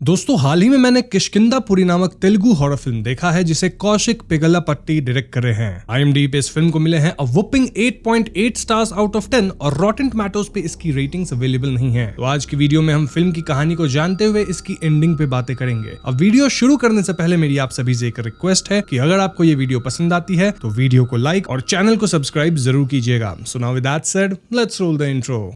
दोस्तों हाल ही में मैंने किष्किंधापुरी नामक तेलुगु हॉरर फिल्म देखा है जिसे कौशिक पिगलापट्टी डायरेक्ट कर रहे हैं। IMDb पे इस फिल्म को मिले हैं अ वुपिंग 8.8 स्टार्स आउट ऑफ 10 और रॉटेन टोमेटोज पे इसकी रेटिंग्स अवेलेबल नहीं है। तो आज की वीडियो में हम फिल्म की कहानी को जानते हुए इसकी एंडिंग पे बातें करेंगे। अब वीडियो शुरू करने से पहले मेरी आप सभी से एक रिक्वेस्ट है कि अगर आपको ये वीडियो पसंद आती है तो वीडियो को लाइक और चैनल को सब्सक्राइब जरूर कीजिएगा। So now with that said, let's roll the intro.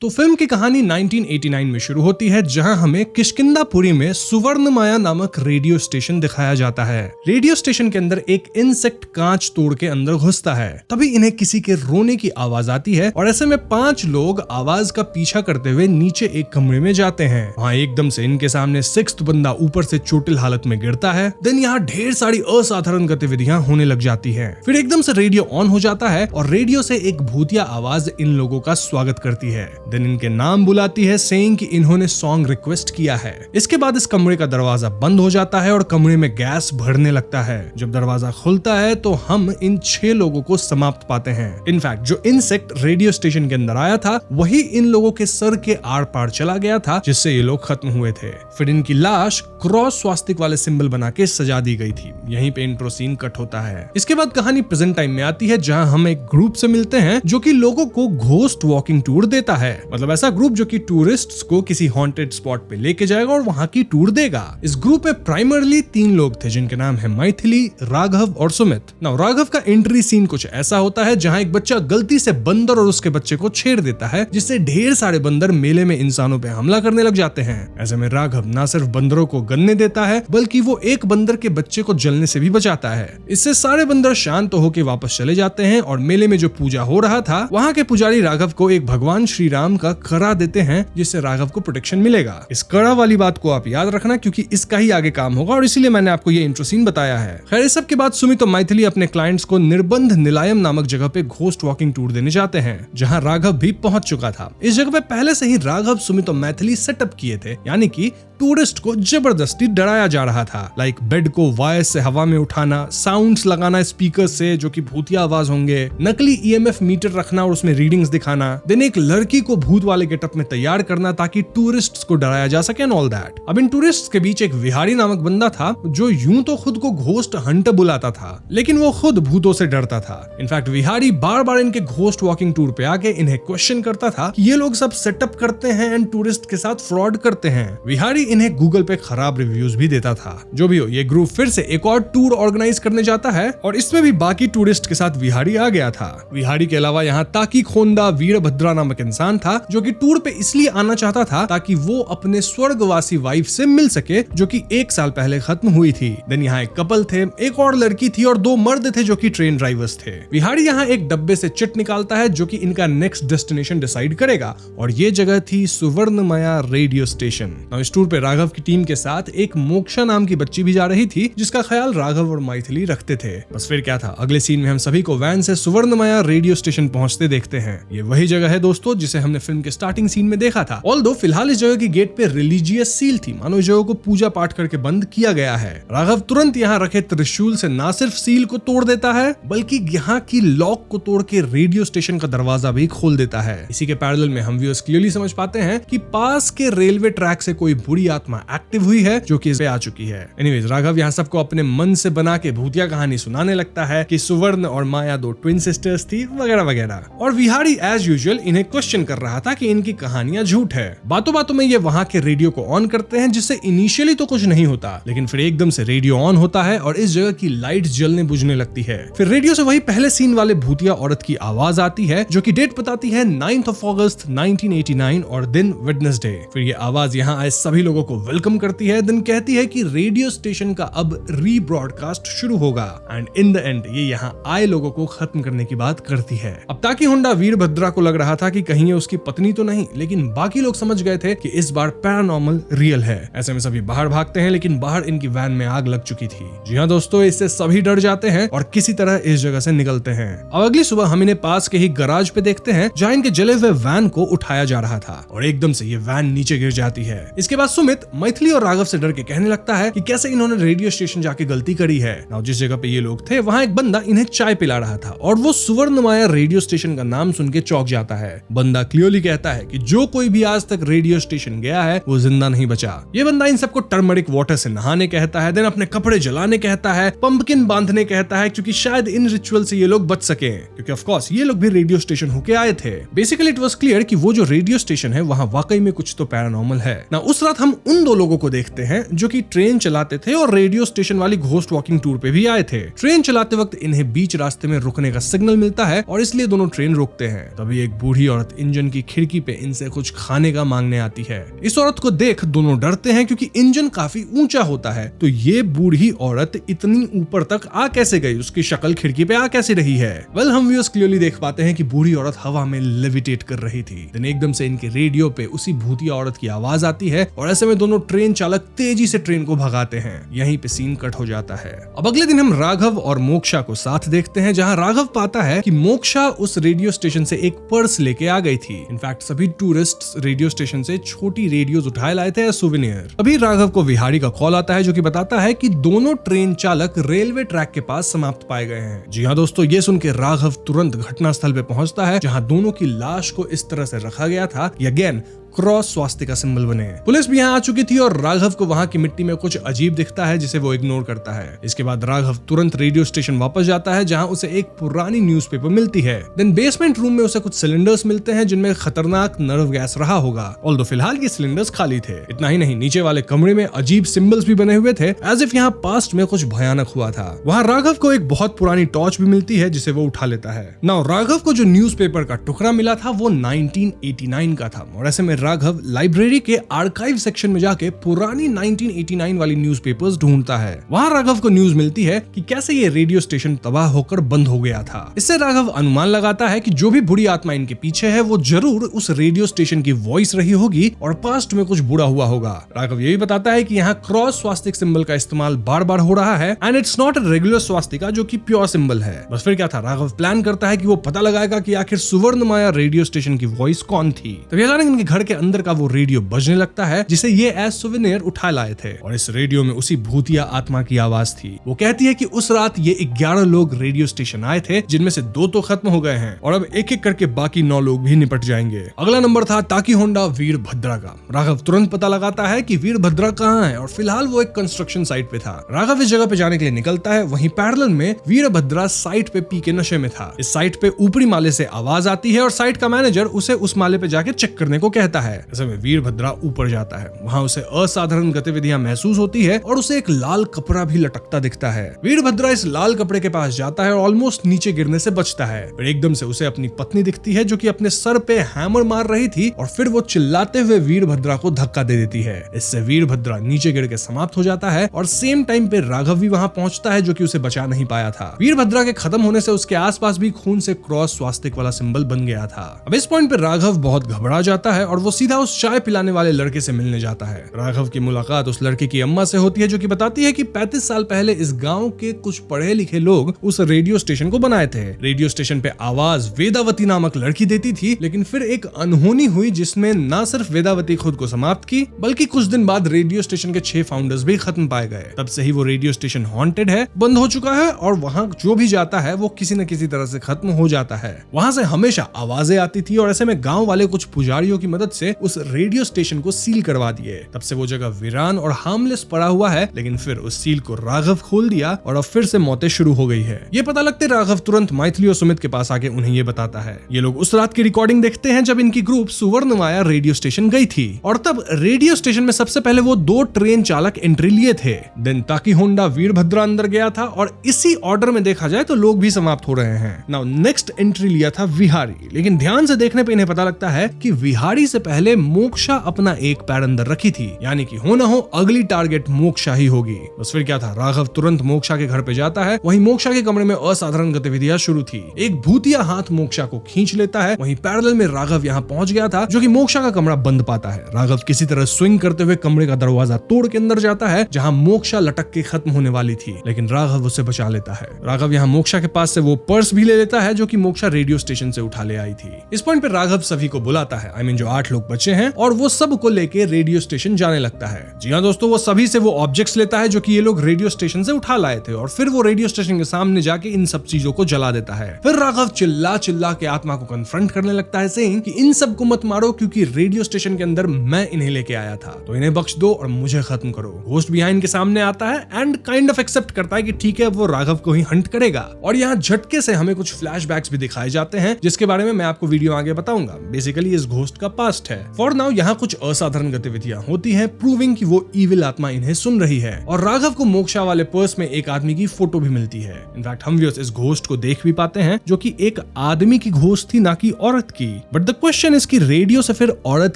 तो फिल्म की कहानी 1989 में शुरू होती है, जहां हमें किष्किंधापुरी में सुवर्णमाया नामक रेडियो स्टेशन दिखाया जाता है। रेडियो स्टेशन के अंदर एक इंसेक्ट कांच तोड़ के अंदर घुसता है। तभी इन्हें किसी के रोने की आवाज आती है और ऐसे में 5 लोग आवाज का पीछा करते हुए नीचे एक कमरे में जाते हैं। वहां एकदम से इनके सामने 6th बंदा ऊपर से चोटिल हालत में गिरता है। देन यहाँ ढेर सारी असाधारण गतिविधियां होने लग जाती है। फिर एकदम से रेडियो ऑन हो जाता है और रेडियो से एक भूतिया आवाज इन लोगों का स्वागत करती है। देन इनके नाम बुलाती है, सेइंग कि इन्होंने सॉन्ग रिक्वेस्ट किया है। इसके बाद इस कमरे का दरवाजा बंद हो जाता है और कमरे में गैस भरने लगता है। जब दरवाजा खुलता है तो हम इन 6 लोगों को समाप्त पाते हैं। इनफैक्ट जो इंसेक्ट रेडियो स्टेशन के अंदर आया था वही इन लोगों के सर के आर पार चला गया था, जिससे ये लोग खत्म हुए थे। फिर इनकी लाश क्रॉस स्वास्तिक वाले सिंबल बना के सजा दी गई थी। यहीं पे इंट्रो सीन कट होता है। इसके बाद कहानी प्रेजेंट टाइम में आती है, जहां हम एक ग्रुप से मिलते हैं जो कि लोगों को घोस्ट वॉकिंग टूर देता है। मतलब ऐसा ग्रुप जो कि टूरिस्ट्स को किसी हॉन्टेड स्पॉट पे लेके जाएगा और वहां की टूर देगा। इस ग्रुप में प्राइमरली 3 लोग थे जिनके नाम है मैथिली, राघव और सुमित। नाउ राघव का एंट्री सीन कुछ ऐसा होता है जहां एक बच्चा गलती से बंदर और उसके बच्चे को छेड़ देता है, जिससे ढेर सारे बंदर मेले में इंसानों पे हमला करने लग जाते हैं। ऐसे में राघव ना सिर्फ बंदरों को गलने देता है बल्कि वो एक बंदर के बच्चे को जलने से भी बचाता है। इससे सारे बंदर शांत होकर वापस चले जाते हैं और मेले में जो पूजा हो रहा था वहां के पुजारी राघव को एक भगवान श्री राम का कड़ा देते हैं, जिससे राघव को प्रोटेक्शन मिलेगा। इस कड़ा वाली बात को आप याद रखना क्योंकि इसका ही आगे काम होगा और इसीलिए मैंने आपको ये इंट्रो सीन बताया है। खैर इस सब के बाद सुमित और मैथिली अपने क्लाइंट्स को निर्बंध निलायम नामक जगह पे घोस्ट वॉकिंग टूर देने जाते हैं, जहां राघव भी पहुंच चुका था। इस जगह पे पहले से ही राघव, सुमित और मैथिली सेटअप किए थे, यानी कि टूरिस्ट को जबरदस्ती डराया जा रहा था। लाइक बेड को वायर से हवा में उठाना, साउंड्स लगाना स्पीकर से जो कि भूतिया आवाज होंगे, नकली EMF मीटर रखना और उसमें रीडिंग्स दिखाना, देन एक लड़की को भूत वाले गेटअप में तैयार करना ताकि टूरिस्ट्स को डराया जा सके एंड ऑल दैट। अब इन टूरिस्ट्स के बीच एक विहारी नामक बंदा था जो यूं तो खुद को घोस्ट हंटर बुलाता था, लेकिन वो खुद भूतों से डरता था। इनफैक्ट विहारी बार बार इनके घोस्ट वॉकिंग टूर पे आके इन्हें क्वेश्चन करता था कि ये लोग सब सेटअप करते हैं एंड टूरिस्ट के साथ फ्रॉड करते हैं। विहारी इन्हें गूगल पे खराब रिव्यूज भी देता था। जो भी हो, ये ग्रुप फिर से एक और टूर ऑर्गेनाइज करने जाता है और इसमें भी बाकी टूरिस्ट के साथ विहारी आ गया था। विहारी के अलावा यहाँ ताकी खोंदा वीरभद्रा नामक इंसान था जो कि टूर पे इसलिए आना चाहता था ताकि वो अपने स्वर्गवासी वाइफ से मिल सके जो कि 1 साल पहले खत्म हुई थी। देन यहाँ एक कपल थे, एक और लड़की थी और 2 मर्द थे जो कि ट्रेन ड्राइवर्स थे। विहारी यहाँ एक डब्बे से चिट निकालता है जो कि इनका नेक्स्ट डेस्टिनेशन डिसाइड करेगा और ये जगह थी सुवर्णमाया रेडियो स्टेशन। इस टूर पे राघव की टीम के साथ एक मोक्षा नाम की बच्ची भी जा रही थी जिसका ख्याल राघव और मैथिली रखते थे। बस फिर क्या था, अगले सीन में हम सभी को वैन से सुवर्णमाया रेडियो स्टेशन पहुंचते देखते हैं। ये वही जगह है दोस्तों जिसे हमने फिल्म के स्टार्टिंग सीन में देखा था। ऑल्दो फिलहाल इस जगह की गेट पे रिलीजियस सील थी, मानो इस जगह को पूजा पाठ करके बंद किया गया है। राघव तुरंत यहाँ रखे त्रिशूल से ना सिर्फ सील को तोड़ देता है बल्कि यहाँ की लॉक को तोड़ के रेडियो स्टेशन का दरवाजा भी खोल देता है। इसी के पैरेलल में हम व्यूअर्स क्लियरली समझ पाते हैं कि पास के रेलवे ट्रैक से कोई बुरी आत्मा एक्टिव हुई है जो कि इस पे आ चुकी है। एनीवेज राघव यहाँ सबको अपने मन से बना के भूतिया कहानी सुनाने लगता है कि सुवर्ण और माया 2 ट्विन सिस्टर्स थी वगैरह वगैरह। और विहारी एज यूजुअल इन्हें क्वेश्चन कर रहा था कि इनकी कहानियां झूठ है। बातों बातों में ये वहां के रेडियो को ऑन करते हैं, जिससे इनिशियली तो कुछ नहीं होता, लेकिन फिर एकदम से रेडियो ऑन होता है और इस जगह की लाइट जलने बुझने लगती है। फिर रेडियो से वही पहले सीन वाले भूतिया औरत की आवाज आती है जो कि डेट बताती है 9th of August 1989 और दिन वेडनेसडे। फिर ये आवाज यहाँ आए सभी लोगों को वेलकम करती है, देन कहती है कि रेडियो स्टेशन का अब रीब्रॉडकास्ट शुरू होगा एंड इन द एंड ये यहाँ आए लोगों को खत्म करने की बात करती है। अब ताकि होंडा वीरभद्रा को लग रहा था कि कहीं ये उसकी उसकी पत्नी तो नहीं, लेकिन बाकी लोग समझ गए थे कि इस बार पैरानॉर्मल रियल है। ऐसे में सभी बाहर भागते हैं, लेकिन बाहर इनकी वैन में आग लग चुकी थी। जी हाँ दोस्तों, इससे सभी डर जाते हैं और किसी तरह इस जगह से निकलते हैं। अब अगली सुबह हम इन्हें पास के ही गराज पे देखते हैं, जहाँ इनके जले हुए वैन को उठाया जा रहा था और एकदम से ये वैन नीचे गिर जाती है। इसके बाद सुमित मैथिली और राघव से डर के कहने लगता है कि कैसे इन्होंने रेडियो स्टेशन जाके गलती करी है। नाउ जिस जगह पे ये लोग थे वहाँ एक बंदा इन्हें चाय पिला रहा था और वो सुवर्णमाया रेडियो स्टेशन का नाम सुन के चौंक जाता है। बंदा क्लियरली कहता है कि जो कोई भी आज तक रेडियो स्टेशन गया है वो जिंदा नहीं बचा। ये बंदा इन सबको टर्मरिक वाटर से नहाने कहता है, देन अपने कपड़े जलाने कहता है, पंपकिन बांधने कहता है, क्योंकि शायद इन रिचुअल से ये लोग बच सके, क्योंकि ऑफ कोर्स ये लोग भी रेडियो स्टेशन होके आए थे। बेसिकली इट वाज क्लियर कि वो जो रेडियो स्टेशन है वहाँ वाकई में कुछ तो पैरानॉर्मल है ना। उस रात हम उन दो लोगों को देखते हैं जो कि ट्रेन चलाते थे और रेडियो स्टेशन वाली घोस्ट वॉकिंग टूर पे भी आए थे। ट्रेन चलाते वक्त इन्हें बीच रास्ते में रुकने का सिग्नल मिलता है और इसलिए दोनों ट्रेन रोकते हैं। तभी एक बूढ़ी औरत इंजन की खिड़की पे इनसे कुछ खाने का मांगने आती है। इस औरत को देख दोनों डरते हैं क्योंकि इंजन काफी ऊंचा होता है। तो ये बूढ़ी औरत इतनी ऊपर तक आ कैसे गई, उसकी शक्ल खिड़की पे आ कैसे रही है? वेल हम व्यूअर्स क्लियरली देख पाते हैं कि बूढ़ी औरत हवा में लेविटेट कर रही थी। देन एकदम से इनके रेडियो पे उसी भूतिया औरत की आवाज आती है और ऐसे में दोनों ट्रेन चालक तेजी से ट्रेन को भगाते हैं। यहीं पे सीन कट हो जाता है। अब अगले दिन हम राघव और मोक्षा को साथ देखते हैं, जहां राघव पाता है कि मोक्षा उस रेडियो स्टेशन से एक पर्स लेके आ गई थी। इनफैक्ट सभी टूरिस्ट रेडियो स्टेशन से छोटी रेडियोज उठाए लाए थे एज सुवेनियर। अभी राघव को विहारी का कॉल आता है जो कि बताता है कि दोनों ट्रेन चालक रेलवे ट्रैक के पास समाप्त पाए गए हैं। जी हाँ दोस्तों, ये सुन के राघव तुरंत घटनास्थल पे पहुंचता है, जहां दोनों की लाश को इस तरह से रखा गया था अगेन क्रॉस स्वास्तिका सिंबल बने। पुलिस भी यहाँ आ चुकी थी और राघव को वहाँ की मिट्टी में कुछ अजीब दिखता है जिसे वो इग्नोर करता है। इसके बाद राघव तुरंत रेडियो स्टेशन वापस जाता है, जहाँ उसे एक पुरानी न्यूज़पेपर मिलती है। देन बेसमेंट रूम में उसे कुछ सिलेंडर्स मिलते हैं जिनमें खतरनाक नर्व गैस रहा होगा। ऑल्दो फिलहाल ये सिलेंडर्स खाली थे। इतना ही नहीं, नीचे वाले कमरे में अजीब सिंबल्स भी बने हुए थे, एज इफ यहाँ पास्ट में कुछ भयानक हुआ था। वहाँ राघव को एक बहुत पुरानी टॉर्च भी मिलती है जिसे वो उठा लेता है। नाउ राघव को जो न्यूज़पेपर का टुकड़ा मिला था वो 1989 का था और ऐसे में राघव लाइब्रेरी के आर्काइव सेक्शन में जाके पुरानी 1989 वाली न्यूज़पेपर्स ढूंढता है। वहां राघव को न्यूज मिलती है कि कैसे ये रेडियो स्टेशन तबाह होकर बंद हो गया था। इससे राघव अनुमान लगाता है कि जो भी बुरी आत्मा इनके पीछे है वो जरूर उस रेडियो स्टेशन की वॉइस रही होगी और पास्ट में कुछ बुरा हुआ होगा। राघव ये भी बताता है कि यहाँ क्रॉस स्वास्तिक सिंबल का इस्तेमाल बार बार हो रहा है and it's not a regular Swastika जो कि प्योर सिंबल है। बस फिर क्या था, राघव प्लान करता है कि वो पता लगाएगा कि आखिर सुवर्णमाया रेडियो स्टेशन की वॉइस कौन थी। तभी अचानक इनके घर के अंदर का वो रेडियो बजने लगता है जिसे ये एज सुवेनियर उठा लाए थे और इस रेडियो में उसी भूतिया आत्मा की आवाज थी। वो कहती है कि उस रात ये 11 लोग रेडियो स्टेशन आए थे, जिनमें से 2 तो खत्म हो गए हैं और अब एक एक करके बाकी 9 लोग भी निपट जाएंगे। अगला नंबर था ताकी होंडा वीरभद्रा का। राघव तुरंत पता लगाता है कि वीरभद्रा कहाँ है और फिलहाल वो एक कंस्ट्रक्शन साइट पे था। राघव इस जगह पे जाने के लिए निकलता है, वहीं पैरेलल में वीरभद्रा साइट पे पी के नशे में था। इस साइट पे ऊपरी माले से आवाज आती है और साइट का मैनेजर उसे उस माले पे जाके चेक करने को कहता है। ऐसे में वीरभद्रा ऊपर जाता है, वहाँ उसे असाधारण गतिविधियां महसूस होती है और उसे एक लाल कपड़ा भी लटकता दिखता है। वीरभद्रा इस लाल कपड़े के पास जाता है और ऑलमोस्ट नीचे गिरने से बचता है, फिर एकदम से उसे अपनी पत्नी दिखती है जो कि अपने सर पे हैमर मार रही थी और फिर वो चिल्लाते हुए वीरभद्रा को धक्का दे देती है। इससे वीरभद्रा नीचे गिर के समाप्त हो जाता है और सेम टाइम पे राघव भी वहाँ पहुंचता है जो कि उसे बचा नहीं पाया था। वीरभद्रा के खत्म होने से उसके आसपास भी खून से क्रॉस स्वास्तिक वाला सिंबल बन गया था। अब इस पॉइंट पे राघव बहुत घबरा जाता है और वो सीधा उस चाय पिलाने वाले लड़के से मिलने जाता है। राघव की मुलाकात उस लड़के की अम्मा से होती है जो कि बताती है कि 35 साल पहले इस गांव के कुछ पढ़े लिखे लोग उस रेडियो स्टेशन को बनाए थे। रेडियो स्टेशन पे आवाज वेदावती नामक लड़की देती थी, लेकिन फिर एक अनहोनी हुई जिसमें न सिर्फ वेदावती खुद को समाप्त की बल्कि कुछ दिन बाद रेडियो स्टेशन के 6 फाउंडर्स भी खत्म पाए गए। तब से ही वो रेडियो स्टेशन हॉन्टेड है, बंद हो चुका है और वहाँ जो भी जाता है वो किसी न किसी तरह से खत्म हो जाता है। वहाँ से हमेशा आवाजें आती थी और ऐसे में गाँव वाले कुछ पुजारियों की मदद से उस रेडियो स्टेशन को सील करवा दिए। तब से वो जगह वीरान और हार्मलेस पड़ा हुआ है, लेकिन फिर उस सील को राघव खोल दिया और अब फिर से मौतें शुरू हो गई है। ये पता लगते राघव तुरंत मैथिली और सुमित के पास आके उन्हें ये बताता है। ये लोग उस रात की रिकॉर्डिंग देखते हैं जब इनकी ग्रुप सुवर्णमाया रेडियो स्टेशन गई थी और तब रेडियो स्टेशन में सबसे पहले वो 2 ट्रेन चालक एंट्री लिए थे। देन ताकी होंडा वीरभद्रा अंदर गया था और इसी ऑर्डर में देखा जाए तो लोग भी समाप्त हो रहे हैं। नाउ नेक्स्ट एंट्री लिया था विहारी, लेकिन ध्यान से देखने पे इन्हें पता लगता है कि विहारी से पहले मोक्षा अपना एक पैर अंदर रखी थी, यानी कि हो ना हो अगली टारगेट मोक्षा ही होगी। बस फिर क्या था, राघव तुरंत मोक्षा के घर पे जाता है। वहीं मोक्षा के कमरे में असाधारण गतिविधियां शुरू थी। एक भूतिया हाथ मोक्षा को खींच लेता है। वहीं पैरेलल में राघव यहाँ पहुंच गया था, जो कि मोक्षा का कमरा बंद पाता है। राघव किसी तरह स्विंग करते हुए कमरे का दरवाजा तोड़ के अंदर जाता है, जहां मोक्षा लटक के खत्म होने वाली थी, लेकिन राघव उसे बचा लेता है। राघव यहाँ मोक्षा के पास से वो पर्स भी ले लेता है जो कि मोक्षा रेडियो स्टेशन से उठा ले आई थी। इस पॉइंट पे राघव सभी को बुलाता है, जो 8 लोग बचे हैं, और वो सब को लेके रेडियो स्टेशन जाने लगता है। जी हाँ दोस्तों, वो सभी से वो ऑब्जेक्ट्स लेता है जो कि ये लोग रेडियो स्टेशन से उठा लाए थे, और फिर वो रेडियो स्टेशन के सामने जाके इन सब चीजों को जला देता है। फिर राघव चिल्ला चिल्ला के आत्मा को कन्फ्रंट करने लगता है, सेइंग कि इन सब को मत मारो क्योंकि रेडियो स्टेशन के अंदर मैं इन्हें लेके आया था, तो इन्हें बख्श दो और मुझे खत्म करो। घोस्ट बिहाइंड के सामने आता है एंड काइंड ऑफ एक्सेप्ट करता है कि ठीक है, वो राघव को ही हंट करेगा। और यहाँ झटके से हमें कुछ फ्लैशबैक्स भी दिखाए जाते हैं, जिसके बारे में मैं आपको वीडियो आगे बताऊंगा। बेसिकली इस घोस्ट का पास्ट है। फॉर नाउ यहाँ कुछ असाधारण गतिविधियां होती हैं, प्रूविंग कि वो इविल आत्मा इन्हें सुन रही है। और राघव को मोक्षा वाले पर्स में एक आदमी की फोटो भी मिलती है। इनफैक्ट हम व्यूअर्स इस घोस्ट को देख भी पाते हैं, जो कि एक आदमी की घोस्ट थी, ना कि औरत की। बट द क्वेश्चन इज कि रेडियो से फिर औरत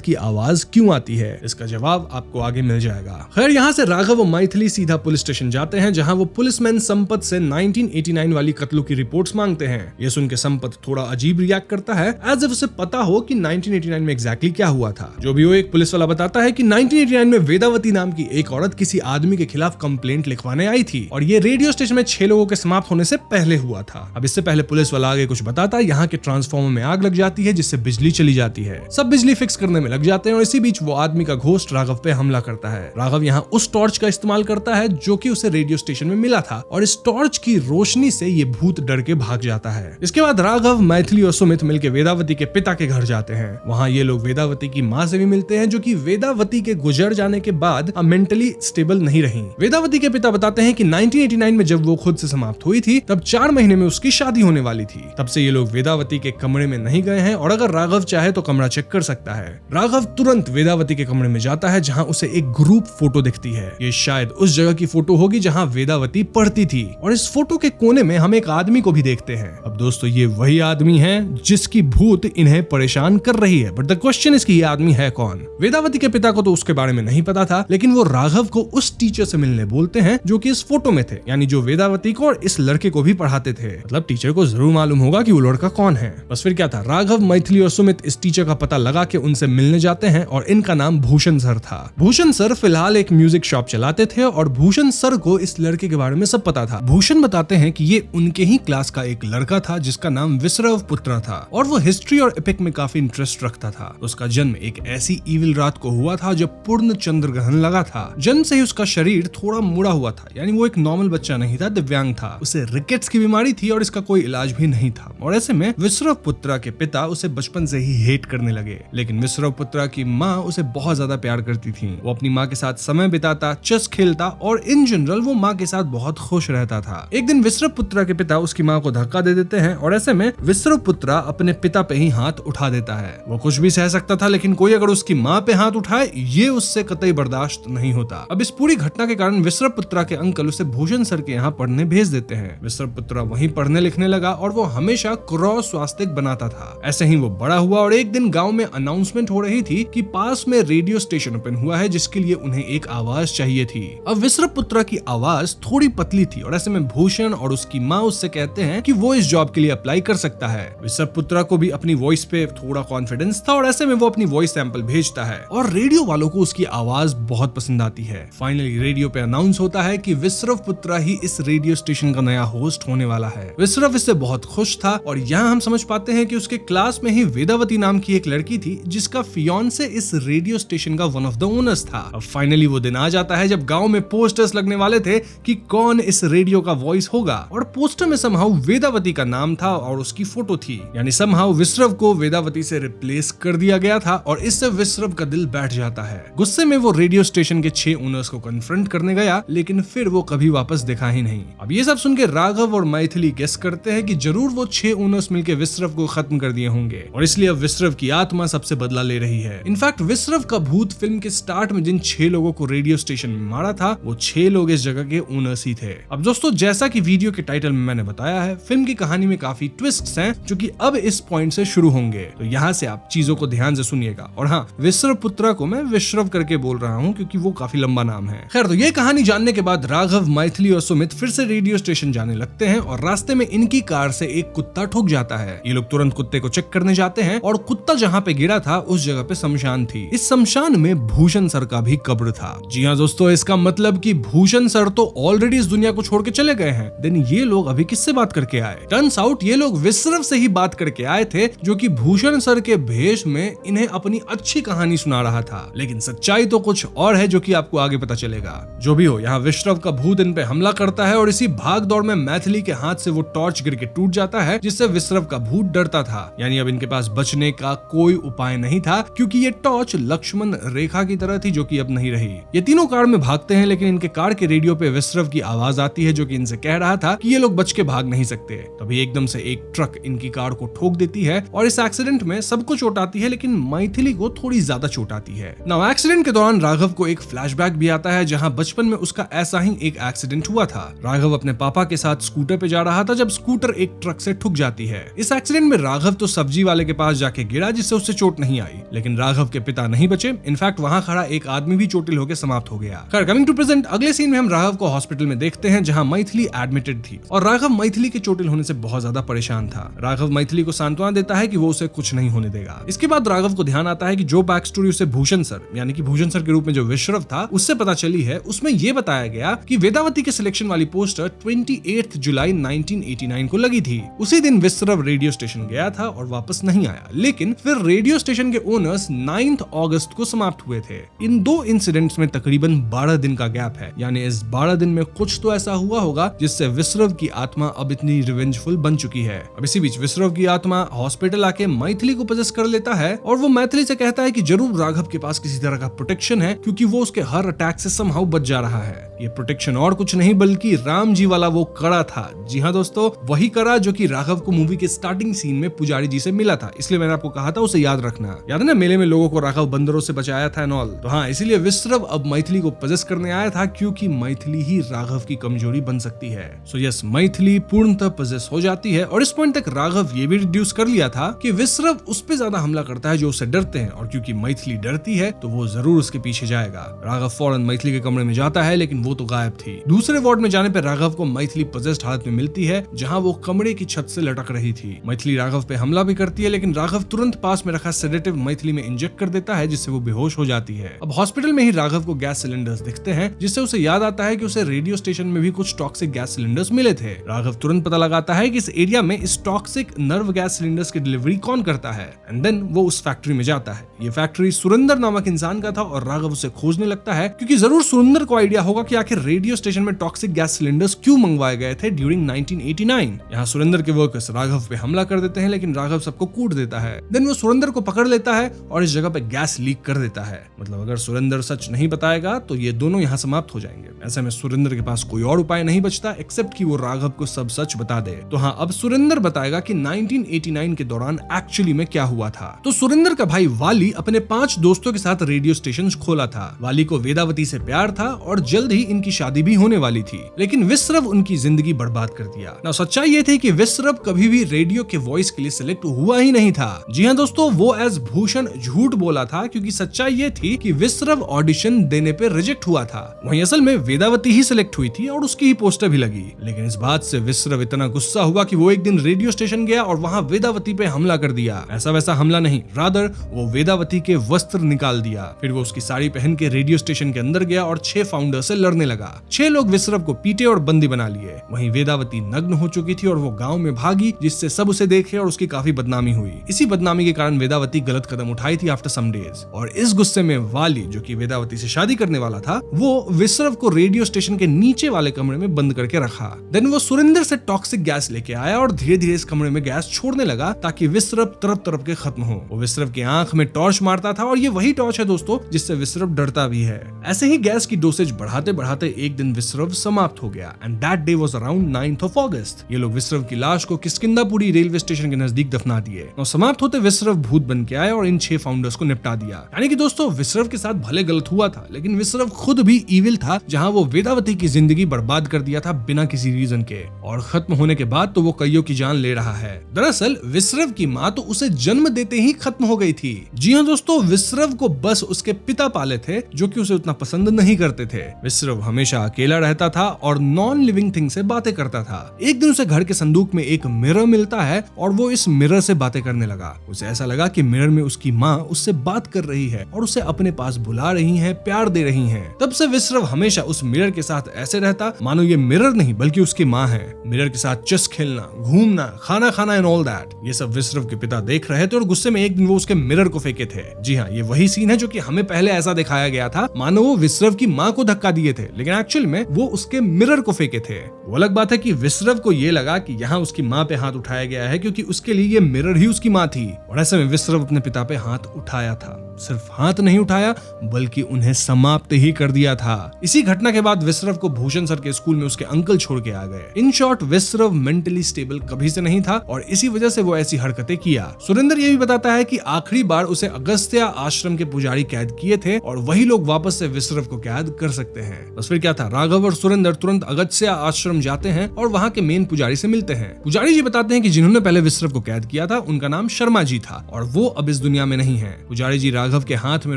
की आवाज क्यों आती है? इसका जवाब आपको आगे मिल जाएगा। खैर, यहाँ से राघव और मैथिली सीधा पुलिस स्टेशन जाते हैं, जहाँ वो पुलिसमैन संपत से 1989 वाली कत्लों की रिपोर्ट्स मांगते हैं। ये सुन के संपत थोड़ा अजीब रिएक्ट करता है, एज इफ उसे पता हो कि 1989 में एग्जैक्टली क्या हुआ था। जो भी वो एक पुलिस वाला बताता है कि 1989 में वेदावती नाम की एक औरत किसी आदमी के खिलाफ कंप्लेंट लिखवाने आई थी, और ये रेडियो स्टेशन में 6 लोगों के समाप्त होने से पहले हुआ था। अब इससे पहले पुलिस वाला आगे कुछ बताता है, यहाँ के ट्रांसफार्मर में आग लग जाती है, जिससे बिजली चली जाती है। सब बिजली फिक्स करने में लग जाते हैं, और इसी बीच वो आदमी का घोस्ट राघव पे हमला करता है। राघव यहाँ उस टॉर्च का इस्तेमाल करता है जो कि उसे रेडियो स्टेशन में मिला था, और इस टॉर्च की रोशनी से ये भूत डर के भाग जाता है। इसके बाद राघव, मैथिली और सुमित मिलकर वेदावती के पिता के घर जाते हैं। वहाँ ये लोग वेदावती की माँ से भी मिलते हैं, जो कि वेदावती के गुजर जाने के बाद मेंटली स्टेबल नहीं रही। वेदावती के पिता बताते हैं कि 1989 में जब वो खुद से समाप्त हुई थी, तब 4 महीने में उसकी शादी होने वाली थी। तब से ये लोग वेदावती के कमरे में नहीं गए हैं, और अगर राघव चाहे तो कमरा चेक कर सकता है। राघव तुरंत वेदावती के कमरे में जाता है, जहाँ उसे एक ग्रुप फोटो दिखती है। ये शायद उस जगह की फोटो होगी जहाँ वेदावती पढ़ती थी, और इस फोटो के कोने में हम एक आदमी को भी देखते हैं। अब दोस्तों, ये वही आदमी है जिसकी भूत इन्हें परेशान कर रही है। बट द क्वेश्चन इज कि ये आदमी है कौन? वेदावती के पिता को तो उसके बारे में नहीं पता था, लेकिन वो राघव को उस टीचर से मिलने बोलते हैं जो कि इस फोटो में थे, यानी जो वेदावती को और इस लड़के को भी पढ़ाते थे। मतलब टीचर को जरूर मालूम होगा कि वो लड़का कौन है। बस फिर क्या था, राघव, मैथिली और सुमित इस टीचर का पता लगा के उनसे मिलने जाते हैं, और इनका नाम भूषण सर था। भूषण सर फिलहाल एक म्यूजिक शॉप चलाते थे, और भूषण सर को इस लड़के के बारे में सब पता था। भूषण बताते हैं कि ये उनके ही क्लास का एक लड़का था जिसका नाम विश्रव पुत्र था, और वो हिस्ट्री और एपिक में काफी इंटरेस्ट रखता था। उसका जन्म एक ऐसी इविल रात को हुआ था जब पूर्ण चंद्र ग्रहण लगा था। जन्म से ही उसका शरीर थोड़ा मुड़ा हुआ था, यानी वो एक नॉर्मल बच्चा नहीं था, दिव्यांग था। उसे रिकेट्स की बीमारी थी और इसका कोई इलाज भी नहीं था, और ऐसे में विश्रव पुत्रा के पिता उसे बचपन से ही हेट करने लगे। लेकिन विश्रव पुत्रा की माँ उसे बहुत ज्यादा प्यार करती थी। वो अपनी माँ के साथ समय बिताता, चेस खेलता, और इन जनरल वो माँ के साथ बहुत खुश रहता था। एक दिन विश्रव पुत्रा के पिता उसकी माँ को धक्का दे देते हैं, और ऐसे में विश्रव पुत्रा अपने पिता पे ही हाथ उठा देता है। वो कुछ भी सह सकता था, लेकिन कोई अगर उसकी माँ पे हाथ उठाए, ये उससे कतई बर्दाश्त नहीं होता। अब इस पूरी घटना के कारण विश्रव पुत्रा के अंकल उसे भूषण सर के यहाँ पढ़ने भेज देते हैं। विश्रव पुत्रा वहीं पढ़ने लिखने लगा, और वो हमेशा क्रॉस स्वास्तिक बनाता था। ऐसे ही वो बड़ा हुआ, और एक दिन गाँव में अनाउंसमेंट हो रही थी कि पास में रेडियो स्टेशन ओपन हुआ है, जिसके लिए उन्हें एक आवाज चाहिए थी। अब विश्रव पुत्रा की आवाज थोड़ी पतली थी, और ऐसे में भूषण और उसकी माँ उससे कहते हैं कि वो इस जॉब के लिए अप्लाई कर सकता है। विश्रव पुत्रा को भी अपनी वॉइस पे थोड़ा कॉन्फिडेंस था, और ऐसे में वो अपनी वॉइस सैंपल भेजता है, और रेडियो वालों को उसकी आवाज बहुत पसंद आती है। फाइनली रेडियो पे अनाउंस होता है कि विश्रव पुत्रा ही इस रेडियो स्टेशन का नया होस्ट होने वाला है। विश्रव इससे बहुत खुश था, और यहाँ हम समझ पाते हैं कि उसके क्लास में ही वेदावती नाम की एक लड़की थी, जिसका फियांसे इस रेडियो स्टेशन का वन ऑफ द ओनर्स था। अब फाइनली वो दिन आ जाता है जब गाँव में पोस्टर्स लगने वाले थे कि कौन इस रेडियो का वॉइस होगा, और पोस्टर में समहाउ वेदावती का नाम था और उसकी फोटो थी, यानी समहाउ विश्रव को वेदावती से रिप्लेस कर दिया गया था, और इससे विश्रव का दिल बैठ जाता है। गुस्से में वो रेडियो स्टेशन के 6 ओनर्स को कन्फ्रंट करने गया, लेकिन फिर वो कभी वापस दिखा ही नहीं। अब ये सब सुन के राघव और मैथिली गेस करते हैं कि जरूर वो 6 ओनर्स मिलकर विश्रव को खत्म कर दिए होंगे, और इसलिए अब विश्रव की आत्मा सबसे बदला ले रही है। इनफैक्ट विश्रव का भूत फिल्म के स्टार्ट में जिन 6 लोगों को रेडियो स्टेशन में मारा था, वो 6 लोग इस जगह के ओनर्स ही थे। अब दोस्तों, जैसा कि वीडियो के टाइटल में मैंने बताया है, फिल्म की कहानी में काफी ट्विस्ट्स हैं जो कि अब इस पॉइंट से शुरू होंगे, तो यहाँ से आप चीजों को ध्यान से से सुनिएगा। और हाँ, विश्रव पुत्रा को मैं विश्रव करके बोल रहा हूँ क्योंकि वो काफी लंबा नाम है। खैर, तो ये कहानी जानने के बाद राघव, मैथिली और सुमित फिर से रेडियो स्टेशन जाने लगते हैं और रास्ते में इनकी कार से एक कुत्ता ठुक जाता है। ये लोग तुरंत कुत्ते को चेक करने जाते हैं और कुत्ता जहाँ पे गिरा था उस जगह पे शमशान थी। इस शमशान में भूषण सर का भी कब्र था। जी हाँ दोस्तों, इसका मतलब कि भूषण सर तो ऑलरेडी इस दुनिया को छोड़ के चले गए हैं। देन ये लोग अभी किससे बात करके आए? टर्न्स आउट ये लोग विश्रव से ही बात करके आए थे, जो कि भूषण सर के भेष में इन्हें अपनी अच्छी कहानी सुना रहा था। लेकिन सच्चाई तो कुछ और है, जो कि आपको आगे पता चलेगा। जो भी हो, यहाँ विश्रव का भूत इन पे हमला करता है और इसी भाग दौड़ में मैथिली के हाथ से वो टॉर्च गिर के टूट जाता है, जिससे विश्रव का भूत डरता था। यानी अब इनके पास बचने का कोई उपाय नहीं था, क्योंकि ये टॉर्च लक्ष्मण रेखा की तरह थी, जो कि अब नहीं रही। ये तीनों कार में भागते हैं, लेकिन इनके कार के रेडियो पे विश्रव की आवाज आती है, जो कि इनसे कह रहा था कि ये लोग बच के भाग नहीं सकते। तभी एकदम से एक ट्रक इनकी कार को ठोक देती है और इस एक्सीडेंट में सबको चोट आती है, लेकिन मैथिली को थोड़ी ज्यादा चोट आती है। नाउ एक्सीडेंट के दौरान राघव को एक फ्लैशबैक भी आता है, जहां बचपन में उसका ऐसा ही एक एक्सीडेंट हुआ था। राघव अपने पापा के साथ स्कूटर पे जा रहा था जब स्कूटर एक ट्रक से ठुक जाती है। इस एक्सीडेंट में राघव तो सब्जी वाले के पास जाके गिरा, जिससे उससे चोट नहीं आई, लेकिन राघव के पिता नहीं बचे। इनफैक्ट वहां खड़ा एक आदमी भी चोटिल होकर समाप्त हो गया। खैर, कमिंग टू प्रेजेंट, अगले सीन में हम राघव को हॉस्पिटल में देखते हैं, जहां मैथिली एडमिटेड थी और राघव मैथिली के चोटिल होने से बहुत ज्यादा परेशान था। राघव मैथिली को सांत्वना देता है कि वो उसे कुछ नहीं होने देगा। इसके बाद राघव को ध्यान आता है कि जो बैक स्टोरी उसे भूषण सर, यानी कि भूषण सर के रूप में जो विश्रव था, उससे पता चली है, उसमें यह बताया गया कि वेदावती के सिलेक्शन वाली पोस्टर 28 जुलाई 1989 को लगी थी। उसी दिन विश्रव रेडियो स्टेशन गया था और वापस नहीं आया, लेकिन फिर रेडियो स्टेशन के ओनर्स 9 अगस्त को समाप्त हुए थे। इन दो इंसिडेंट्स में तकरीबन 12 दिन का गैप है, यानी इस 12 दिन में कुछ तो ऐसा हुआ होगा जिससे विश्रव की आत्मा अब इतनी रिवेंजफुल बन चुकी है। अब इसी बीच विश्रव की आत्मा हॉस्पिटल आके मैथिली को पजेस कर लेता है और वो मैथिली से कहता है कि जरूर राघव के पास किसी तरह का प्रोटेक्शन है, क्योंकि वो उसके हर अटैक से समहाउ बच जा रहा है। ये प्रोटेक्शन और कुछ नहीं बल्कि राम जी वाला वो कड़ा था। जी हाँ दोस्तों, वही कड़ा जो कि राघव को मूवी के स्टार्टिंग सीन में पुजारी जी से मिला था। इसलिए मैंने आपको कहा था उसे याद रखना। याद है ना, मेले में लोगों को राघव बंदरों से बचाया था एंड ऑल। तो हाँ, इसीलिए विश्रव अब मैथिली को पजेस करने आया था, क्योंकि मैथिली ही राघव की कमजोरी बन सकती है। सो यस, मैथिली पूर्णतः पजेस हो जाती है और इस पॉइंट तक राघव ये भी रिड्यूस कर लिया था कि विश्रव उस पे ज्यादा हमला करता है जो उससे डरते हैं, और क्योंकि मैथिली डरती है तो वो जरूर उसके पीछे जाएगा। राघव फौरन मैथिली के कमरे में जाता है, लेकिन वो तो गायब थी। दूसरे वार्ड में जाने पर राघव को मैथिली पजेस्ड हालत में मिलती है, जहां वो कमरे की छत से लटक रही थी। मैथिली राघव पे हमला भी करती है, लेकिन राघव तुरंत पास में रखा सेडेटिव मैथिली में इंजेक्ट कर देता है, जिससे वो बेहोश हो जाती है। अब हॉस्पिटल में ही राघव को गैस सिलेंडर्स दिखते हैं, जिससे उसे याद आता है कि उसे रेडियो स्टेशन में भी कुछ टॉक्सिक गैस सिलेंडर्स मिले थे। राघव तुरंत पता लगाता है कि इस एरिया में इस टॉक्सिक नर्व गैस सिलेंडर्स की डिलीवरी कौन करता है, एंड देन वो उस फैक्ट्री में जाता है। ये फैक्ट्री सुरेंद्र नामक इंसान का था और राघव उसे खोजने लगता है, क्योंकि जरूर सुरेंद्र को आइडिया होगा कि आखिर रेडियो स्टेशन में टॉक्सिक गैस सिलेंडर्स क्यों मंगवाए गए थे ड्यूरिंग 1989। यहाँ सुरेंद्र के वर्कर्स राघव पे हमला कर देते हैं, लेकिन राघव सबको कूट देता है। देन वो सुरेंद्र को पकड़ लेता है और इस जगह पे गैस लीक कर देता है। मतलब अगर सुरेंद्र सच नहीं बताएगा तो ये दोनों यहाँ समाप्त हो जाएंगे। ऐसे में सुरेंद्र के पास कोई और उपाय नहीं बचता एक्सेप्ट कि वो राघव को सब सच बता दे। तो हाँ, अब सुरेंद्र बताएगा कि 1989 के दौरान एक्चुअली में क्या हुआ था। तो सुरेंद्र का भाई वाली अपने 5 दोस्तों के साथ रेडियो स्टेशन खोला था। वाली को वेदावती से प्यार था और जल्द ही इनकी शादी भी होने वाली थी, लेकिन विश्रव उनकी जिंदगी बर्बाद कर दिया। ना सच्चाई ये थी कि विश्रव कभी भी रेडियो के वॉइस के लिए सिलेक्ट हुआ ही नहीं था। जी हाँ दोस्तों, वो एज भूषण झूठ बोला था, क्योंकि सच्चाई ये थी कि विश्रव ऑडिशन देने पे रिजेक्ट हुआ था। वहीं असल में वेदावती ही सिलेक्ट हुई थी और उसकी ही पोस्टर भी लगी। लेकिन इस बात से विश्रव इतना गुस्सा हुआ कि वो एक दिन रेडियो स्टेशन गया और वहां वेदावती पे हमला कर दिया। ऐसा वैसा हमला नहीं, रादर वो वेदावती के वस्त्र निकाल दिया। फिर वो उसकी साड़ी पहन के रेडियो स्टेशन के अंदर गया और 6 फाउंडर से लड़ने लगा। 6 लोग विश्रव को पीटे और बंदी बना लिए। वहीं वेदावती नग्न हो चुकी थी और वो गांव में भागी, जिससे सब उसे देखे और उसकी काफी बदनामी हुई। इसी बदनामी के कारण वेदावती गलत कदम उठाई थी आफ्टर सम डेज। और इस गुस्से में वाली, जो कि वेदावती से शादी करने वाला था, वो विश्रव को रेडियो स्टेशन के नीचे वाले कमरे में बंद करके रखा। देन वो सुरेंद्र से टॉक्सिक गैस लेके आया और धीरे धीरे इस कमरे में गैस छोड़ने लगा ताकि विश्रव तरफ तरफ के खत्म हो। वो विश्रव की आंख में टॉर्च मारता था और ये वही टॉर्च है दोस्तों जिससे विश्रव डरता भी है। ऐसे ही गैस की डोसेज बढ़ाते बढ़ाते एक दिन विश्रव समाप्त हो गया and that day was around 9th of August। ये लोग विश्रव की लाश को किष्किंधापुरी रेलवे स्टेशन के नजदीक दफना दिए और समाप्त होते विश्रव भूत बन के आए और इन 6 फाउंडर्स को निपटा दिया। यानी कि दोस्तों, विश्रव के साथ भले गलत हुआ था, लेकिन विश्रव खुद भी इविल था, जहां वो वेदावती की जिंदगी बर्बाद कर दिया था बिना किसी रीजन के, और खत्म होने के बाद तो वो कईयों की जान ले रहा है। दरअसल विश्रव की माँ तो उसे जन्म देते ही खत्म हो गई थी। जी हाँ दोस्तों, विश्रव को बस उसके पिता पाले थे जो कि उसे उतना पसंद नहीं करते थे। विश्रव हमेशा अकेला रहता था और नॉन लिविंग थिंग से बातें करता था। एक दिन उसे घर के संदूक में एक मिरर मिलता है और वो इस मिरर से बातें करने लगा। उसे ऐसा लगा कि मिरर में उसकी माँ उससे बात कर रही है और उसे अपने पास बुला रही है, प्यार दे रही है। तब से विश्रव हमेशा उस मिरर के साथ ऐसे रहता मानो ये मिरर नहीं बल्कि उसकी माँ है। मिरर के साथ चेस खेलना, घूमना, खाना खाना एंड ऑल दैट, ये सब विश्रव के पिता देख रहे थे और गुस्से में एक दिन वो उसके मिरर को फेंके थे। जी हाँ, ये वही सीन है जो कि हमें पहले ऐसा दिखाया गया था मानो वो विश्रव की माँ को धक्का दिए थे, लेकिन एक्चुअल में वो उसके मिरर को फेंके थे। वो अलग बात है कि विश्रव को ये लगा कि यहाँ उसकी माँ पे हाथ उठाया गया है क्योंकि उसके लिए ये मिरर ही उसकी माँ थी, और ऐसे में विश्रव अपने पिता पे हाथ उठाया था। सिर्फ हाथ नहीं उठाया बल्कि उन्हें समाप्त ही कर दिया था। इसी घटना के बाद विश्रव को भूषण सर के स्कूल में उसके अंकल छोड़ के आ गए। In short, Vishrava mentally stable कभी से नहीं था और इसी वजह से वो ऐसी हरकतें किया। सुरेंद्र ये भी बताता है कि आखिरी बार उसे अगस्त्य आश्रम के पुजारी कैद किए थे और वही लोग वापस से विश्रव को कैद कर सकते हैं। बस फिर क्या था, राघव और सुरेंद्र तुरंत अगस्त्य आश्रम जाते हैं और वहाँ के मेन पुजारी से मिलते हैं। पुजारी जी बताते हैं कि जिन्होंने पहले विश्रव को कैद किया था उनका नाम शर्मा जी था और वो अब इस दुनिया में नहीं है। पुजारी जी राघव के हाथ में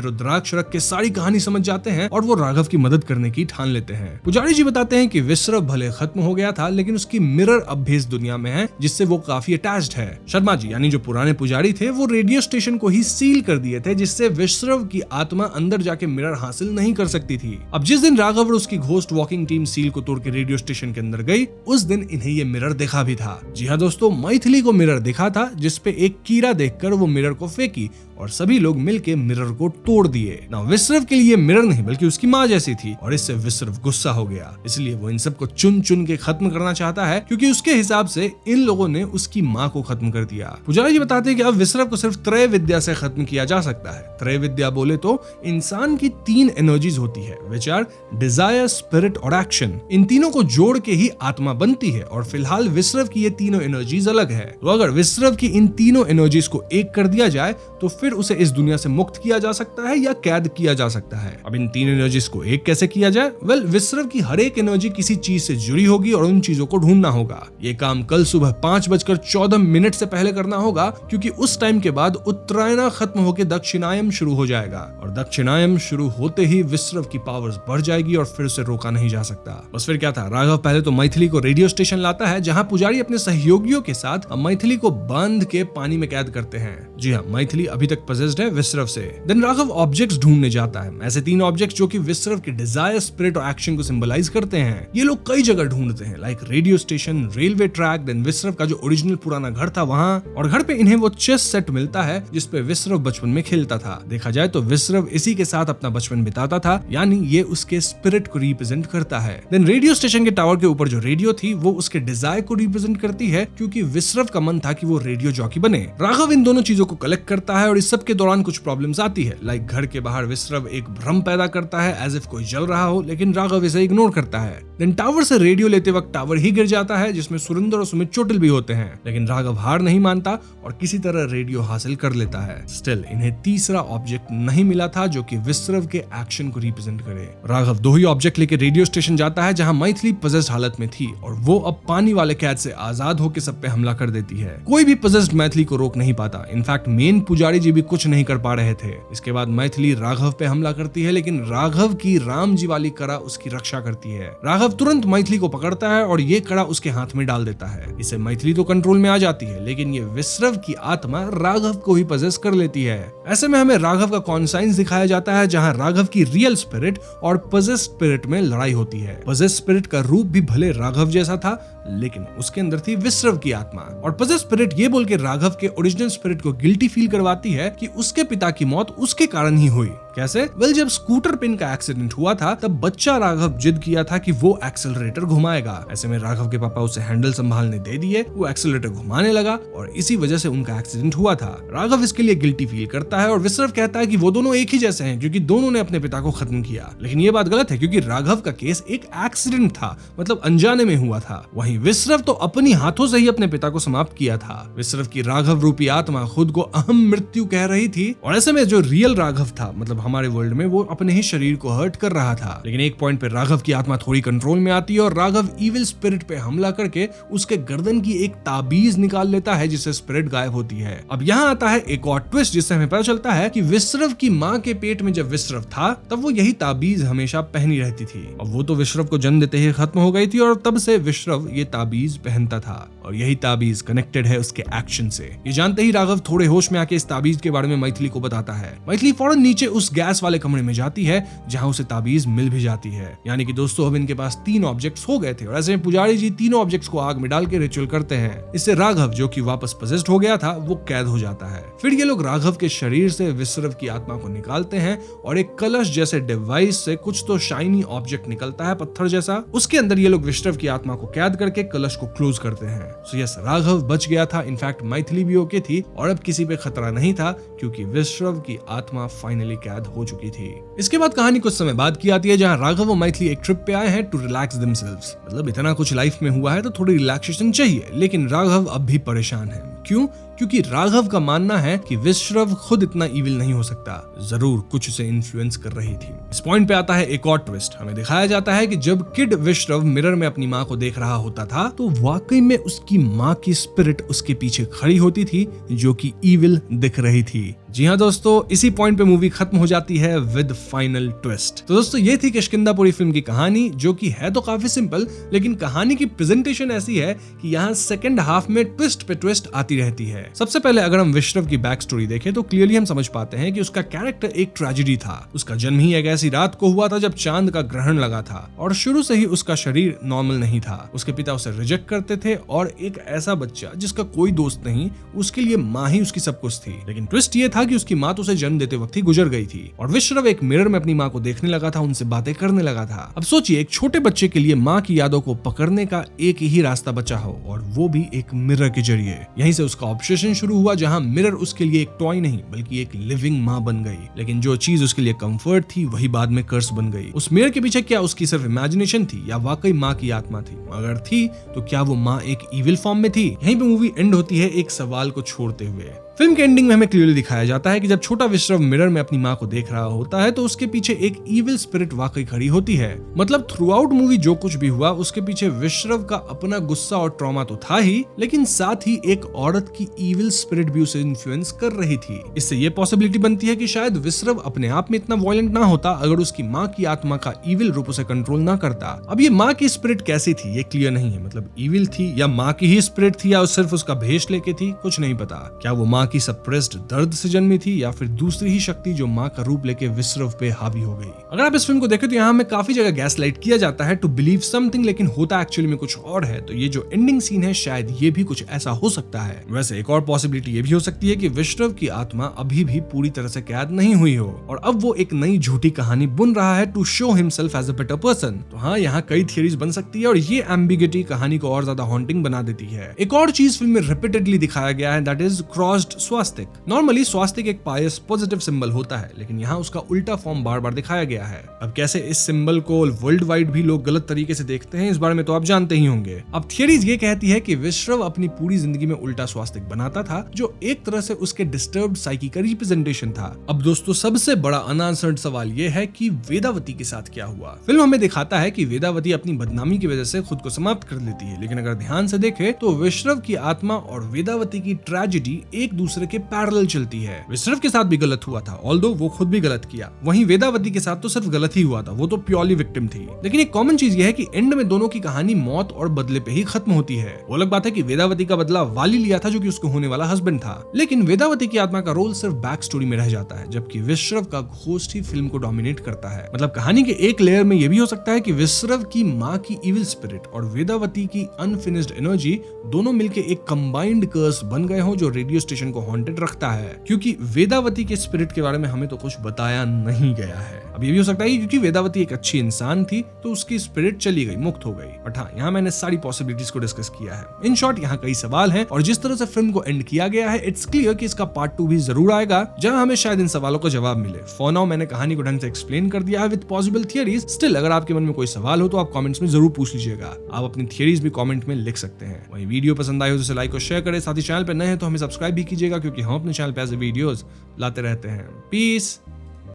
रुद्राक्ष रख के सारी कहानी समझ जाते हैं और वो राघव की मदद करने की ठान लेते हैं। पुजारी जी बताते हैं कि विश्रव भले खत्म हो गया था लेकिन उसकी मिरर अब भी इस दुनिया में है जिससे वो काफी अटैच्ड है। शर्मा जी यानी जो पुराने पुजारी थे वो रेडियो स्टेशन को ही सील कर दिए थे जिससे विश्रव की आत्मा अंदर जाके मिरर हासिल नहीं कर सकती थी। अब जिस दिन राघव और उसकी घोस्ट वॉकिंग टीम सील को तोड़ के रेडियो स्टेशन के अंदर गई उस दिन इन्हें ये मिरर दिखा भी था। जी हाँ दोस्तों, मैथिली को मिरर दिखा था जिसपे एक कीड़ा देखकर वो मिरर को फेंकी और सभी लोग मिलके मिरर को तोड़ दिए। ना विश्रव के लिए मिरर नहीं बल्कि उसकी माँ जैसी थी और इससे विश्रव गुस्सा हो गया, इसलिए वो इन सबको चुन चुन के खत्म करना चाहता है क्योंकि उसके हिसाब से इन लोगों ने उसकी माँ को खत्म कर दिया। पुजारी जी बताते हैं कि अब विश्रव को सिर्फ त्रय विद्या से खत्म किया जा सकता है। त्रय विद्या बोले तो इंसान की 3 एनर्जीज होती है, विच आर डिजायर, स्पिरिट और एक्शन। इन तीनों को जोड़ के ही आत्मा बनती है और फिलहाल विश्रव की ये तीनों एनर्जीज अलग है। तो अगर विश्रव की इन तीनों एनर्जीज को एक कर दिया जाए तो फिर उसे इस दुनिया से मुक्त किया जा सकता है या कैद किया जा सकता है। अब इन 3 एनर्जीज को एक कैसे किया जाए? वेल, विश्रव की हर एक एनर्जी किसी चीज से जुड़ी होगी और उन चीजों को ढूंढना होगा। ये काम कल सुबह 5:14 से पहले करना होगा क्योंकि उस टाइम के बाद उत्तरायण खत्म होकर दक्षिणायन शुरू हो जाएगा और दक्षिणायन शुरू होते ही विश्रव की पावर्स बढ़ जाएगी और फिर उसे रोका नहीं जा सकता। बस फिर क्या था, राघव पहले तो मैथिली को रेडियो स्टेशन लाता है जहाँ पुजारी अपने सहयोगियों के साथ मैथिली को बांध के पानी में कैद करते हैं। जी हाँ, मैथिली अभी तक पजेस्ड है विश्रव से। देन राघव ऑब्जेक्ट्स ढूंढने जाता है, ऐसे 3 ऑब्जेक्ट्स जो कि विश्रव के डिजायर, स्पिरिट और एक्शन को सिंबलाइज करते हैं। ये लोग कई जगह ढूंढते हैं, like radio station, railway track, then Vishrav का जो ओरिजिनल पुराना घर था वहां, और घर पे इन्हें वो चेस सेट मिलता है जिसपे विश्रव बचपन में खेलता था। देखा जाए तो विश्रव इसी के साथ अपना बचपन बिताता था, यानी ये उसके स्पिरिट को रिप्रेजेंट करता है। देन रेडियो स्टेशन के टावर के ऊपर जो रेडियो थी वो उसके डिजायर को रिप्रेजेंट करती है क्योंकि विश्रव का मन था कि वो रेडियो जॉकी बने। राघव इन दोनों चीजों को कलेक्ट करता है और इस सब के दौरान कुछ प्रॉब्लम्स आती है, लाइक घर के बाहर विश्रव एक भ्रम पैदा करता है एज इफ कोई जल रहा हो, लेकिन राघव इसे इग्नोर करता है। देन टावर से रेडियो लेते वक्त टावर ही गिर जाता है जिसमें सुरेंद्र और सुमित चोटिल भी होते हैं, लेकिन राघव हार नहीं मानता और किसी तरह रेडियो हासिल कर लेता है। स्टिल इन्हें तीसरा ऑब्जेक्ट नहीं मिला था जो कि विश्रव के एक्शन को रिप्रेजेंट करे। राघव 2 ही ऑब्जेक्ट लेके रेडियो स्टेशन जाता है जहां मैथिली पजेस्ड हालत में थी और वो अब पानी वाले कैद से आजाद होकर सब पे हमला कर देती है। कोई भी पजेस्ड मैथिली को रोक नहीं पाता, इनफैक्ट मेन पुजारी जी भी कुछ नहीं कर पा रहे थे। इसके बाद मैथिली राघव पे हमला करती है लेकिन राघव की राम जी वाली कड़ा उसकी रक्षा करती है। राघव तुरंत मैथिली को पकड़ता है और ये कड़ा उसके हाथ में डाल देता है। इससे मैथिली तो कंट्रोल में आ जाती है लेकिन ये विश्रव की आत्मा राघव को ही पजेस कर लेती है। ऐसे में हमें राघव का कॉन्साइंस दिखाया जाता है जहां राघव की रियल स्पिरिट और पजेस स्पिरिट में लड़ाई होती है। पजेस स्पिरिट का रूप भी भले राघव जैसा था लेकिन उसके अंदर थी विश्रव की आत्मा, और पजेस स्पिरिट ये बोल के राघव के ओरिजिनल स्पिरिट को गिल्टी फील करवाती है कि उसके पिता की मौत उसके कारण ही हुई। कैसे? वेल, जब स्कूटर पिन का एक्सीडेंट हुआ था तब बच्चा राघव जिद किया था कि वो एक्सेलरेटर घुमाएगा। ऐसे में राघव के पापा उसे हैंडल संभालने दे दिए, वो एक्सेलरेटर घुमाने लगा और इसी वजह से उनका एक्सीडेंट हुआ था। राघव इसके लिए गिल्टी फील करता है और विश्रव कहता है कि वो दोनों एक ही जैसे हैं क्योंकि दोनों ने अपने पिता को खत्म किया। लेकिन ये बात गलत है क्योंकि राघव का केस एक एक्सीडेंट था, मतलब अनजाने में हुआ था। वहीं नहीं, विश्रव तो अपनी हाथों से ही अपने पिता को समाप्त किया था। विश्रव की राघव रूपी आत्मा खुद को अहम मृत्यु कह रही थी और ऐसे में जो रियल राघव था, मतलब हमारे वर्ल्ड में, वो अपने ही शरीर को हर्ट कर रहा था। लेकिन एक पॉइंट पे राघव की आत्मा थोड़ी कंट्रोल में आती है और राघव इविल स्पिरिट पे हमला करके उसके गर्दन की एक ताबीज निकाल लेता है, जिससे स्पिरिट गायब होती है। अब यहाँ आता है एक और ट्विस्ट, जिससे हमें पता चलता है कि विश्रव की माँ के पेट में जब विश्रव था तब वो यही ताबीज हमेशा पहनी रहती थी। अब वो तो विश्रव को जन्म देते ही खत्म हो गई थी और तब से विश्रव ये ताबीज पहनता था और यही ताबीज कनेक्टेड है उसके एक्शन से। ये जानते ही राघव थोड़े होश में आके इस ताबीज के बारे में मैथिली को बताता है। मैथिली फौरन नीचे उस गैस वाले कमरे में जाती है जहां उसे ताबीज मिल भी जाती है। यानी कि दोस्तों अब इनके पास 3 ऑब्जेक्ट्स हो गए थे और ऐसे में पुजारी जी तीनों ऑब्जेक्ट्स को आग में डाल के रिचुअल करते हैं। इससे राघव, जो कि वापस पजेस्ड हो गया था, वो कैद हो जाता है। फिर ये लोग राघव के शरीर से विश्रव की आत्मा को निकालते हैं और एक कलश जैसे डिवाइस से कुछ तो शाइनी ऑब्जेक्ट निकलता है, पत्थर जैसा। उसके अंदर ये लोग विश्रव की आत्मा को कैद करके कलश को क्लोज करते हैं। सो यस, राघव बच गया था। इनफैक्ट मैथिली भी ओके थी और अब किसी पे खतरा नहीं था क्योंकि विश्रव की आत्मा फाइनली कैद हो चुकी थी। इसके बाद कहानी कुछ समय बाद की आती है जहां राघव और मैथिली एक ट्रिप पे आए हैं टू रिलैक्स देमसेल्व्स। मतलब इतना कुछ लाइफ में हुआ है तो थोड़ी रिलैक्सेशन चाहिए, लेकिन राघव अब भी परेशान है। क्यों? क्योंकि राघव का मानना है कि विश्रव खुद इतना इविल नहीं हो सकता, जरूर कुछ उसे इन्फ्लुएंस कर रही थी। इस पॉइंट पे आता है एक और ट्विस्ट। हमें दिखाया जाता है कि जब किड विश्रव मिरर में अपनी माँ को देख रहा होता था तो वाकई में उसकी माँ की स्पिरिट उसके पीछे खड़ी होती थी, जो कि इविल दिख रही थी। जी हाँ दोस्तों, इसी पॉइंट पे मूवी खत्म हो जाती है विद फाइनल ट्विस्ट। तो दोस्तों ये थी किष्किंधापुरी फिल्म की कहानी, जो कि है तो काफी सिंपल, लेकिन कहानी की प्रेजेंटेशन ऐसी है कि यहाँ सेकंड हाफ में ट्विस्ट पे ट्विस्ट आती रहती है। सबसे पहले अगर हम विश्रव की बैक स्टोरी देखें तो क्लियरली हम समझ पाते हैं कि उसका कैरेक्टर एक ट्रेजेडी था। उसका जन्म ही एक ऐसी रात को हुआ था जब चांद का ग्रहण लगा था और शुरू से ही उसका शरीर नॉर्मल नहीं था। उसके पिता उसे रिजेक्ट करते थे और एक ऐसा बच्चा जिसका कोई दोस्त नहीं, उसके लिए माँ ही उसकी सब कुछ थी। लेकिन ट्विस्ट ये था कि उसकी माँ तो उसे जन्म देते वक्त ही गुजर गई थी और विश्रव एक मिरर में अपनी माँ को देखने लगा था, उनसे बातें करने लगा था। अब सोचिए, एक छोटे बच्चे के लिए माँ की यादों को पकड़ने का एक ही रास्ता बचा हो और वो भी एक मिरर के जरिए। यहीं से उसका ऑब्सेशन शुरू हुआ, जहां मिरर उसके लिए एक टॉय नहीं बल्कि एक लिविंग माँ बन गई। लेकिन जो चीज उसके लिए कंफर्ट थी वही बाद में कर्स बन गई। उस मिरर के पीछे क्या उसकी सिर्फ इमेजिनेशन थी या वाकई माँ की आत्मा थी? अगर थी तो क्या वो माँ एक इविल फॉर्म में थी? यहीं पे मूवी एंड होती है एक सवाल को छोड़ते हुए। फिल्म के एंडिंग में हमें क्लियरली दिखाया जाता है कि जब छोटा विश्रव मिरर में अपनी माँ को देख रहा होता है तो उसके पीछे एक इविल स्पिरिट वाकई खड़ी होती है। मतलब थ्रू आउट मूवी जो कुछ भी हुआ उसके पीछे विश्रव का अपना गुस्सा और ट्रॉमा तो था ही, लेकिन साथ ही एक औरत की इविल स्पिरिट भी उसे इन्फ्लुएंस कर रही थी। इससे ये पॉसिबिलिटी बनती है कि शायद विश्रव अपने आप में इतना वायलेंट ना होता अगर उसकी माँ की आत्मा का इविल रूप उसे कंट्रोल ना करता। अब ये माँ की स्पिरिट कैसी थी ये क्लियर नहीं है। मतलब इविल थी या माँ की ही स्पिरिट थी या सिर्फ उसका भेष लेके थी, कुछ नहीं पता। क्या वो माँ की सप्रेस्ड दर्द से जन्मी थी या फिर दूसरी ही शक्ति जो माँ का रूप लेके विश्रव पे हावी हो गई। अगर आप इस फिल्म को देखें तो यहाँ हमें काफी जगह गैसलाइट किया जाता है टू बिलीव समथिंग, लेकिन होता एक्चुअली में कुछ और है। तो ये जो एंडिंग सीन है शायद ये भी कुछ ऐसा हो सकता है। वैसे एक और पॉसिबिलिटी ये भी हो सकती है कि विश्रव की आत्मा अभी भी पूरी तरह से कैद नहीं हुई हो और अब वो एक नई झूठी कहानी बुन रहा है to show himself as a better person. तो हाँ, यहाँ कई थियरीज बन सकती है और ये एम्बिगिटी कहानी को और ज्यादा हॉन्टिंग बना देती है। एक और चीज फिल्म में रिपीटेडली दिखाया गया है, that is crossed swastika. Normally स्वास्तिक एक पायस पॉजिटिव सिंबल होता है, लेकिन यहाँ उसका उल्टा फॉर्म बार बार दिखाया गया है। अब कैसे इस सिंबल को वर्ल्ड वाइड भी लोग गलत तरीके से देखते हैं इस बारे में तो आप जानते ही होंगे। अब थियरीज ये कहती है कि विश्रव अपनी पूरी जिंदगी में उल्टा स्वास्तिक बनाता था, जो एक तरह से उसके डिस्टर्ब्ड साइकी का रिप्रेजेंटेशन था। अब दोस्तों सबसे बड़ा अनआंसर्ड सवाल ये है कि वेदावती के साथ क्या हुआ। फिल्म हमें दिखाता है कि वेदावती अपनी बदनामी की वजह से खुद को समाप्त कर लेती है, लेकिन अगर ध्यान से देखें तो विश्रव की आत्मा और वेदावती की ट्रेजेडी एक दूसरे के पैरेलल चलती है। विश्रव के साथ भी गलत हुआ था, ऑल्दो वो खुद भी गलत किया। वहीं वेदावती के साथ तो सिर्फ गलत ही हुआ था, वो तो प्योरली विक्टिम थी। लेकिन एक कॉमन चीज ये है कि एंड में दोनों की कहानी मौत और बदले पे ही खत्म होती है। वो अलग बात है कि वेदावती का बदला वाली लिया था जो कि उसको होने वाला हस्बैंड था, लेकिन वेदावती की आत्मा का रोल सिर्फ बैक स्टोरी में रह जाता है, जबकि विश्रव का घोस्ट ही फिल्म को डोमिनेट करता है। मतलब कहानी के एक लेयर में यह भी हो सकता है कि विश्रव की माँ की इविल स्पिरिट और वेदावती की अनफिनिश्ड एनर्जी दोनों मिलकर एक कंबाइंड कर्स बन गए हो जो रेडियो स्टेशन को हॉन्टेड रखता है, क्योंकि वेदावती के स्पिरिट के बारे में हमें तो कुछ बताया नहीं गया है। अब ये भी हो सकता है क्योंकि वेदावती एक अच्छी इंसान थी तो उसकी स्पिरिट चली गई, मुक्त हो गई। बट हाँ, यहाँ मैंने सारी पॉसिबिलिटीज को डिस्कस किया है। इन शॉर्ट यहाँ कई सवाल हैं और जिस तरह से फिल्म को एंड किया गया है, इट्स क्लियर कि इसका पार्ट 2 भी जरूर आएगा, जहां हमें शायद इन सवालों का जवाब मिले। फॉर नाउ मैंने कहानी को ढंग से एक्सप्लेन कर दिया है विद पॉसिबल थियरीज। स्टिल अगर आपके मन में कोई सवाल हो तो आप कमेंट्स में जरूर पूछ लीजिएगा। आप अपनी थियरीज भी कमेंट में लिख सकते हैं। वहीं वीडियो पसंद आई हो तो इसे लाइक और शेयर करें। साथ ही चैनल पर नए हैं तो हमें सब्सक्राइब भी कीजिएगा, क्योंकि हम अपने चैनल पे ऐसे वीडियोस लाते रहते हैं। पीस।